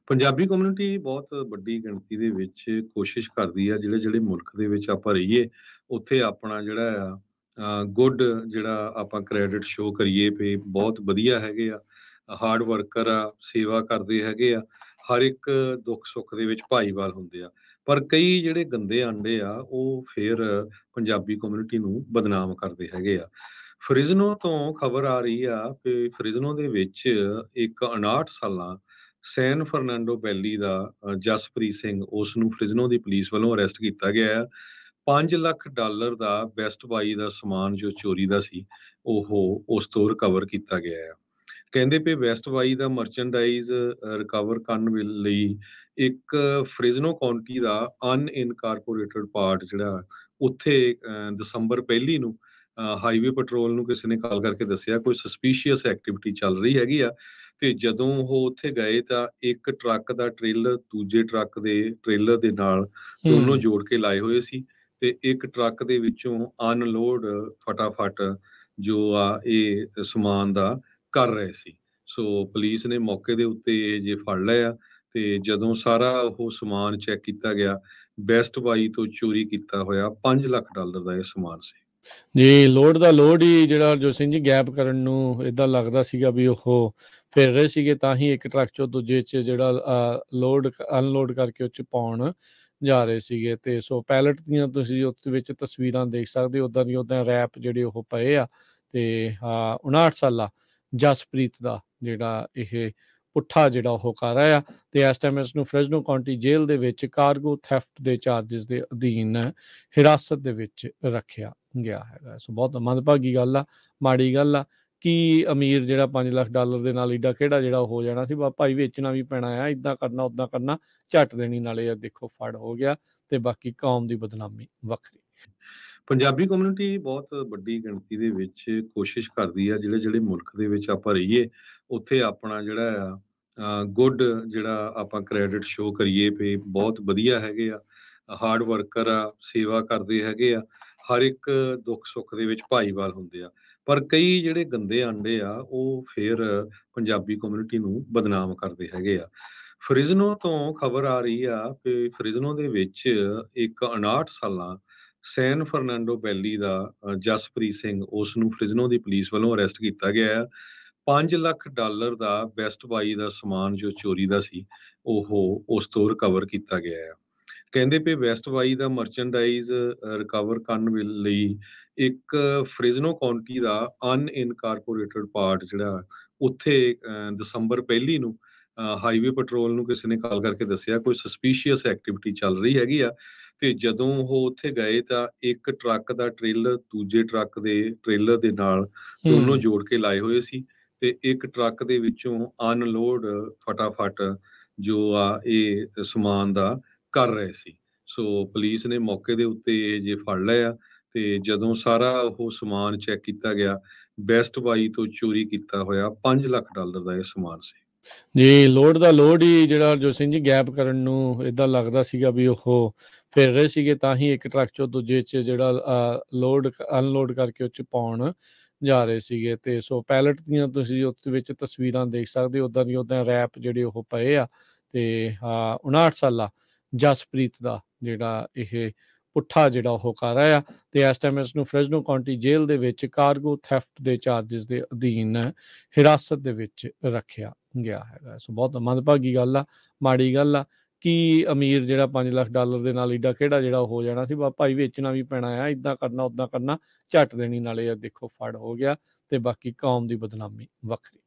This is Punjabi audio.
ਪੰਜਾਬੀ ਕਮਿਊਨਿਟੀ ਬਹੁਤ ਵੱਡੀ ਗਿਣਤੀ ਦੇ ਵਿੱਚ ਕੋਸ਼ਿਸ਼ ਕਰਦੀ ਆ ਜਿਹੜੇ ਮੁਲਕ ਦੇ ਵਿੱਚ ਆਪਾਂ ਰਹੀਏ ਉੱਥੇ ਆਪਣਾ ਜਿਹੜਾ ਗੁੱਡ ਜਿਹੜਾ ਆਪਾਂ ਕ੍ਰੈਡਿਟ ਸ਼ੋ ਕਰੀਏ ਵੀ ਬਹੁਤ ਵਧੀਆ ਹੈਗੇ ਆ, ਹਾਰਡ ਵਰਕਰ ਆ, ਸੇਵਾ ਕਰਦੇ ਹੈਗੇ ਆ, ਹਰ ਇੱਕ ਦੁੱਖ ਸੁੱਖ ਦੇ ਵਿੱਚ ਭਾਈਵਾਲ ਹੁੰਦੇ ਆ। ਪਰ ਕਈ ਜਿਹੜੇ ਗੰਦੇ ਆਂਡੇ ਆ ਉਹ ਫੇਰ ਪੰਜਾਬੀ ਕਮਿਊਨਿਟੀ ਨੂੰ ਬਦਨਾਮ ਕਰਦੇ ਹੈਗੇ ਆ। ਫਰਿਜ਼ਨੋ ਤੋਂ ਖਬਰ ਆ ਰਹੀ ਆ ਕਿ ਫਰਿਜ਼ਨੋ ਦੇ ਵਿੱਚ ਇੱਕ 59 ਸਾਲਾਂ ਸੈਨ ਫਰਨਾਂਡੋ ਵੈਲੀ ਦਾ ਜਸਪ੍ਰੀਤ ਸਿੰਘ ਉਸ ਨੂੰ ਫਰਿਜ਼ਨੋ ਦੀ ਪੁਲਿਸ ਵੱਲੋਂ ਅਰੈਸਟ ਕੀਤਾ ਗਿਆ ਹੈ। $5 ਲੱਖ ਦਾ ਬੈਸਟ ਬਾਈ ਦਾ ਸਮਾਨ ਜੋ ਚੋਰੀ ਦਾ ਸੀ ਉਹ ਉਸ ਤੋਂ ਰਿਕਵਰ ਕੀਤਾ ਗਿਆ ਹੈ। ਕਹਿੰਦੇ ਵੀ ਬੈਸਟ ਬਾਈ ਦਾ ਮਰਚੈਂਡਾਈਜ਼ ਰਿਕਵਰ ਕਰਨ ਲਈ ਇੱਕ ਫ੍ਰਿਜ਼ਨੋ ਕਾਉਂਟੀ ਦਾ ਅਨਇਨਕਾਰਪੋਰੇਟਡ ਪਾਰਟ ਜਿਹੜਾ ਉੱਥੇ ਦਸੰਬਰ ਪਹਿਲੀ ਨੂੰ ਹਾਈਵੇ ਪੈਟਰੋਲ ਨੂੰ ਕਿਸੇ ਨੇ ਕਾਲ ਕਰਕੇ ਦੱਸਿਆ ਕੋਈ ਸਸਪੀਸ਼ੀਅਸ ਐਕਟੀਵਿਟੀ ਚੱਲ ਰਹੀ ਹੈਗੀ ਆ। ਤੇ ਜਦੋਂ ਉਹ ਉੱਥੇ ਗਏ ਤਾਂ ਇੱਕ ਟਰੱਕ ਦਾ ਟ੍ਰੇਲਰ ਦੂਜੇ ਟਰੱਕ ਦੇ ਟ੍ਰੇਲਰ ਦੇ ਨਾਲ ਦੋਨੋਂ ਜੋੜ ਕੇ ਲਾਏ ਹੋਏ ਸੀ ਤੇ ਇੱਕ ਟਰੱਕ ਦੇ ਵਿੱਚੋਂ ਅਨਲੋਡ ਫਟਾਫਟ ਜੋ ਆ ਇਹ ਸਮਾਨ ਦਾ ਕਰ ਰਹੇ ਸੀ। ਸੋ ਪੁਲਿਸ ਨੇ ਮੌਕੇ ਦੇ ਉੱਤੇ ਜੇ ਫੜ ਲਿਆ ਤੇ ਜਦੋਂ ਸਾਰਾ ਉਹ ਸਮਾਨ ਚੈੱਕ ਕੀਤਾ ਗਿਆ ਬੈਸਟ ਬਾਈ ਤੋਂ ਚੋਰੀ ਕੀਤਾ ਹੋਇਆ $5 ਲੱਖ ਦਾ ਇਹ ਸਮਾਨ ਸੀ। ਜੀ ਲੋਡ ਦਾ ਲੋਡ ਹੀ ਜਿਹੜਾ ਜੋ ਸਿੰਘ ਜੀ ਗੈਪ ਕਰਨ ਨੂੰ ਇਦਾਂ ਲੱਗਦਾ ਸੀਗਾ ਵੀ ਉਹ ਫਿਰ ਰਹੇ ਸੀਗੇ ਤਾਂ ਹੀ ਇੱਕ ਟਰੱਕ ਚੋਂ ਦੂਜੇ 'ਚ ਜਿਹੜਾ ਲੋਡ ਅਨਲੋਡ ਕਰਕੇ ਉਹ 'ਚ ਪਾਉਣ ਜਾ ਰਹੇ ਸੀਗੇ। ਤੇ ਸੋ ਪੈਲਟ ਦੀਆਂ ਤੁਸੀਂ ਉਸ ਵਿੱਚ ਤਸਵੀਰਾਂ ਦੇਖ ਸਕਦੇ ਹੋ ਉੱਦਾਂ ਦੀ ਉੱਦਾਂ ਰੈਪ ਜਿਹੜੇ ਉਹ ਪਏ ਆ। ਤੇ 59 ਸਾਲਾ ਜਸਪ੍ਰੀਤ ਦਾ ਜਿਹੜਾ ਇਹ ਪੁੱਠਾ ਜਿਹੜਾ ਉਹ ਕਰ ਰਿਹਾ ਆ ਤੇ ਇਸ ਟਾਈਮ ਇਸ ਨੂੰ ਫ੍ਰਿਜ਼ਨੋ ਕਾਉਂਟੀ ਜੇਲ੍ਹ ਦੇ ਵਿੱਚ ਕਾਰਗੋ ਥੈਫਟ ਦੇ ਚਾਰਜਸ ਦੇ ਅਧੀਨ ਹਿਰਾਸਤ ਦੇ ਵਿੱਚ ਰੱਖਿਆ ਗਿਆ ਹੈਗਾ। ਸੋ ਬਹੁਤ ਮੰਦਭਾਗੀ ਗੱਲ ਆ, ਮਾੜੀ ਗੱਲ ਆ ਕਿ ਅਮੀਰ ਜਿਹੜਾ $5 ਲੱਖ ਦੇ ਨਾਲ ਏਡਾ ਕਿਹੜਾ ਜਿਹੜਾ ਹੋ ਜਾਣਾ ਸੀ। ਭਾਈ ਵੇਚਣਾ ਵੀ ਪੈਣਾ ਆ, ਇੱਦਾਂ ਕਰਨਾ ਉੱਦਾਂ ਕਰਨਾ, ਝੱਟ ਦੇਣੀ ਨਾਲੇ ਦੇਖੋ ਫੜ ਹੋ ਗਿਆ ਤੇ ਬਾਕੀ ਕੌਮ ਦੀ ਬਦਨਾਮੀ ਵੱਖਰੀ। ਪੰਜਾਬੀ ਕਮਿਊਨਿਟੀ ਬਹੁਤ ਵੱਡੀ ਗਿਣਤੀ ਦੇ ਵਿੱਚ ਕੋਸ਼ਿਸ਼ ਕਰਦੀ ਆ ਜਿਹੜੇ ਮੁਲਕ ਦੇ ਵਿੱਚ ਆਪਾਂ ਰਹੀਏ ਉੱਥੇ ਆਪਣਾ ਜਿਹੜਾ ਗੁੱਡ ਜਿਹੜਾ ਆਪਾਂ ਕ੍ਰੈਡਿਟ ਸ਼ੋ ਕਰੀਏ ਵੀ ਬਹੁਤ ਵਧੀਆ ਹੈਗੇ ਆ, ਹਾਰਡ ਵਰਕਰ ਆ, ਸੇਵਾ ਕਰਦੇ ਹੈਗੇ ਆ, ਹਰ ਇੱਕ ਦੁੱਖ ਸੁੱਖ ਦੇ ਵਿੱਚ ਭਾਈਵਾਲ ਹੁੰਦੇ ਆ। ਪਰ ਕਈ ਜਿਹੜੇ ਗੰਦੇ ਆਂਡੇ ਆ ਉਹ ਫੇਰ ਪੰਜਾਬੀ ਕਮਿਊਨਿਟੀ ਨੂੰ ਬਦਨਾਮ ਕਰਦੇ ਹੈਗੇ ਆ। ਫਰਿਜ਼ਨੋ ਤੋਂ ਖਬਰ ਆ ਰਹੀ ਆ ਕਿ ਫਰਿਜ਼ਨੋ ਦੇ ਵਿੱਚ ਇੱਕ 59 ਸਾਲਾਂ ਸੈਨ ਫਰਨਾਂਡੋ ਵੈਲੀ ਦਾ ਜਸਪ੍ਰੀਤ ਸਿੰਘ ਉਸ ਨੂੰ ਫਰਿਜ਼ਨੋ ਦੀ ਪੁਲਿਸ ਵੱਲੋਂ ਅਰੈਸਟ ਕੀਤਾ ਗਿਆ ਹੈ। $5 ਲੱਖ ਦਾ ਬੈਸਟ ਬਾਈ ਦਾ ਸਮਾਨ ਜੋ ਚੋਰੀ ਦਾ ਸੀ ਉਹ ਉਸ ਤੋਂ ਰਿਕਵਰ ਕੀਤਾ ਗਿਆ ਹੈ। ਕਹਿੰਦੇ ਵੀ ਬੈਸਟ ਬਾਈ ਦਾ ਮਰਚੈਂਡਾਈਜ਼ ਰਿਕਵਰ ਕਰਨ ਲਈ ਇੱਕ ਫ੍ਰਿਜ਼ਨੋ ਕਾਉਂਟੀ ਦਾ ਅਨਇਨਕਾਰਪੋਰੇਟਡ ਪਾਰਟ ਜਿਹੜਾ ਉੱਥੇ ਦਸੰਬਰ ਪਹਿਲੀ ਨੂੰ ਹਾਈਵੇ ਪੈਟਰੋਲ ਨੂੰ ਕਿਸੇ ਨੇ ਕਾਲ ਕਰਕੇ ਦੱਸਿਆ ਕੋਈ ਸਸਪੀਸ਼ੀਅਸ ਐਕਟੀਵਿਟੀ ਚੱਲ ਰਹੀ ਹੈਗੀ ਆ। ਤੇ ਜਦੋਂ ਉਹ ਉੱਥੇ ਗਏ ਤਾਂ ਇੱਕ ਟਰੱਕ ਦਾ ਟ੍ਰੇਲਰ ਦੂਜੇ ਟਰੱਕ ਦੇ ਟ੍ਰੇਲਰ ਦੇ ਨਾਲ ਦੋਨੋਂ ਜੋੜ ਕੇ ਲਾਏ ਹੋਏ ਸੀ ਤੇ ਇੱਕ ਟਰੱਕ ਦੇ ਵਿੱਚੋਂ ਅਨਲੋਡ ਫਟਾਫਟ ਜੋ ਆ ਇਹ ਸਮਾਨ ਦਾ ਕਰ ਰਹੇ ਸੀ। ਸੋ ਪੁਲਿਸ ਨੇ ਮੌਕੇ ਦੇ ਉੱਤੇ ਜੇ ਫੜ ਲਿਆ ਤੇ ਜਦੋਂ ਸਾਰਾ ਉਹ ਸਮਾਨ ਚੈੱਕ ਕੀਤਾ ਗਿਆ ਬੈਸਟ ਬਾਈ ਤੋਂ ਚੋਰੀ ਕੀਤਾ ਹੋਇਆ $5 ਲੱਖ ਦਾ ਇਹ ਸਮਾਨ ਸੀ। ਜੀ ਲੋਡ ਦਾ ਲੋਡ ਹੀ ਜਿਹੜਾ ਜੋ ਸਿੰਘ ਜੀ ਗੈਪ ਕਰਨ ਨੂੰ ਇਦਾਂ ਲੱਗਦਾ ਸੀਗਾ ਵੀ ਉਹ ਫਿਰ ਰਹੇ ਸੀਗੇ ਤਾਂ ਹੀ ਇੱਕ ਟਰੱਕ ਚੋਂ ਦੂਜੇ 'ਚ ਜਿਹੜਾ ਲੋਡ ਅਨਲੋਡ ਕਰਕੇ ਉਹ 'ਚ ਪਾਉਣ ਜਾ ਰਹੇ ਸੀਗੇ। ਤੇ ਸੋ ਪੈਲਟ ਦੀਆਂ ਤੁਸੀਂ ਉਸ ਵਿੱਚ ਤਸਵੀਰਾਂ ਦੇਖ ਸਕਦੇ ਹੋ ਉੱਦਾਂ ਦੀ ਉੱਦਾਂ ਰੈਪ ਜਿਹੜੇ ਉਹ ਪਏ ਆ। ਤੇ 59 ਸਾਲਾ ਜਸਪ੍ਰੀਤ ਦਾ ਜਿਹੜਾ ਇਹ ਪੁੱਠਾ ਜਿਹੜਾ ਉਹ ਕਰ ਰਿਹਾ ਆ ਤੇ ਇਸ ਟਾਈਮ ਇਸ ਨੂੰ ਫ੍ਰਿਜ਼ਨੋ ਕਾਉਂਟੀ ਜੇਲ੍ਹ ਦੇ ਵਿੱਚ ਕਾਰਗੋ ਥੈਫਟ ਦੇ ਚਾਰਜਸ ਦੇ ਅਧੀਨ ਹਿਰਾਸਤ ਦੇ ਵਿੱਚ ਰੱਖਿਆ ਗਿਆ ਹੈਗਾ। ਸੋ ਬਹੁਤ ਮੰਦਭਾਗੀ ਗੱਲ ਆ, ਮਾੜੀ ਗੱਲ ਆ ਕਿ ਅਮੀਰ ਜਿਹੜਾ $5 ਲੱਖ ਦੇ ਨਾਲ ਏਡਾ ਕਿਹੜਾ ਜਿਹੜਾ ਹੋ ਜਾਣਾ ਸੀ। ਭਾਈ ਵੇਚਣਾ ਵੀ ਪੈਣਾ ਆ, ਇੱਦਾਂ ਕਰਨਾ ਉੱਦਾਂ ਕਰਨਾ, ਝੱਟ ਦੇਣੀ ਨਾਲੇ ਦੇਖੋ ਫੜ ਹੋ ਗਿਆ ਤੇ ਬਾਕੀ ਕੌਮ ਦੀ ਬਦਨਾਮੀ ਵੱਖਰੀ।